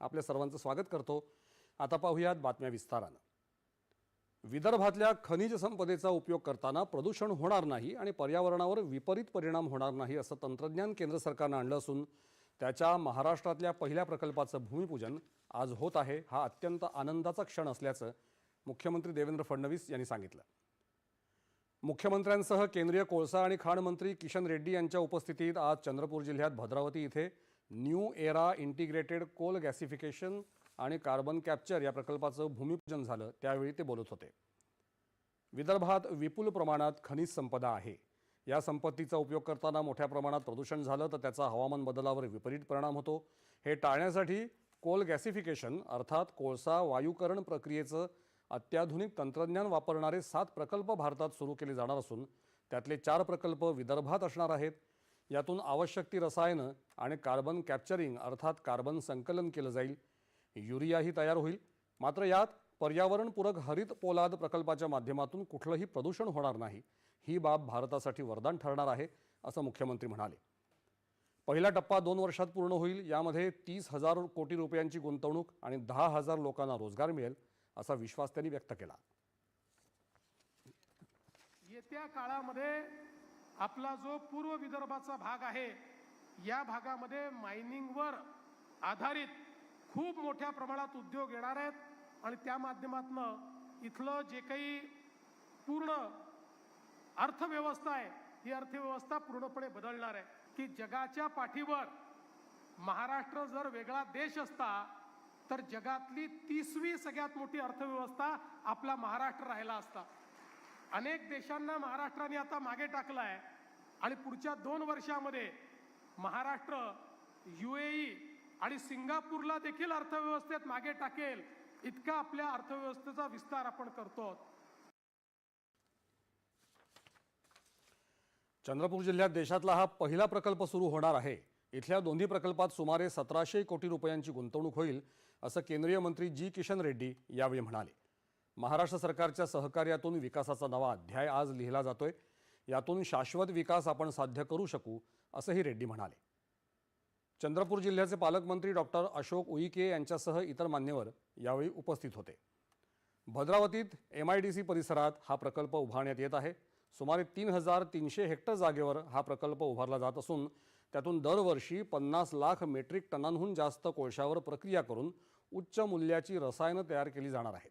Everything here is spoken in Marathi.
आपल्या सर्वांचं स्वागत करतो। आता पाहूयात बातम्या विस्ताराने। विदर्भातल्या खनिज संपदेचा उपयोग करताना प्रदूषण होणार नाही आणि पर्यावरणावर विपरीत परिणाम होणार नाही असं तंत्रज्ञान केंद्र सरकारने आणलं असून त्याच्या महाराष्ट्रातल्या पहिल्या प्रकल्पाचं भूमिपूजन आज होत आहे। हा अत्यंत आनंदाचा क्षण असल्याचं मुख्यमंत्री देवेंद्र फडणवीस यांनी सांगितलं। मुख्यमंत्र्यांसह केंद्रीय कोळसा आणि खाण मंत्री किशन रेड्डी यांच्या उपस्थितीत आज चंद्रपूर जिल्ह्यात भद्रावती इथे new era integrated Coal gasification आणि कार्बन कॅप्चर या प्रकल्पाचं भूमिपूजन झालं, त्यावेळी ते बोलत होते। विदर्भात विपुल प्रमाणात खनिज संपदा आहे। या संपत्तीचा उपयोग करताना मोठ्या प्रमाणात प्रदूषण झालं तर त्याचा हवामान बदलावर विपरीत परिणाम होतो। हे टाळण्यासाठी कोल गॅसिफिकेशन अर्थात कोळसा वायुकरण प्रक्रियेचं अत्याधुनिक तंत्रज्ञान वापरणारे 7 प्रकल्प भारतात सुरू केले जाणार असून त्यातले 4 प्रकल्प विदर्भात असणार आहेत। यातून आवश्यक ती रसायनं आणि कार्बन कॅप्चरिंग अर्थात कार्बन संकलन केलं जाईल। युरियाही तयार होईल। मात्र यात पर्यावरणपूरक हरित पोलाद प्रकल्पाच्या माध्यमातून कुठलंही प्रदूषण होणार नाही। ही बाब भारतासाठी वरदान ठरणार आहे असं मुख्यमंत्री म्हणाले। पहिला टप्पा 2 वर्षात पूर्ण होईल। यामध्ये 30,000 कोटी रुपयांची गुंतवणूक आणि 10,000 लोकांना रोजगार मिळेल असा विश्वास त्यांनी व्यक्त केला। येत्या काळामध्ये आपला जो पूर्व विदर्भाचा भाग आहे या भागामध्ये मायनिंगवर आधारित खूप मोठ्या प्रमाणात उद्योग येणार आहेत आणि त्या माध्यमातून इथलं जे काही पूर्ण अर्थव्यवस्था आहे ही अर्थव्यवस्था पूर्णपणे बदलणार आहे की जगाच्या पाठीवर महाराष्ट्र जर वेगळा देश असता तर जगातली 30वी सगळ्यात मोठी अर्थव्यवस्था आपला महाराष्ट्र राहिला असता। अनेक देशांना महाराष्ट्राने आता मागे टाकलं आहे आणि पुढच्या 2 वर्षामध्ये महाराष्ट्र UAE आणि सिंगापूरला देखील अर्थव्यवस्थेत मागे टाकेल इतका आपल्या अर्थव्यवस्थेचा विस्तार आपण करतो। चंद्रपूर जिल्ह्यात देशातला हा पहिला प्रकल्प सुरू होणार आहे। इथल्या दोन्ही प्रकल्पात सुमारे 1700 कोटी रुपयांची गुंतवणूक होईल असं केंद्रीय मंत्री जी किशन रेड्डी यावेळी म्हणाले। महाराष्ट्र सरकारच्या सहकार्यातून विकासाचा नवा अध्याय आज लिहिला जातोय। यातून शाश्वत विकास आपण साध्य करू शकू असंही रेड्डी म्हणाले। चंद्रपूर जिल्ह्याचे पालकमंत्री डॉक्टर अशोक उईके यांच्यासह इतर मान्यवर यावेळी उपस्थित होते। भद्रावतीत MIDC परिसरात हा प्रकल्प उभारण्यात येत आहे। सुमारे 3,300 हेक्टर जागेवर हा प्रकल्प उभारला जात असून त्यातून दरवर्षी 50 लाख मेट्रिक टनांहून जास्त कोळशावर प्रक्रिया करून उच्च मूल्याची रसायनं तयार केली जाणार आहेत।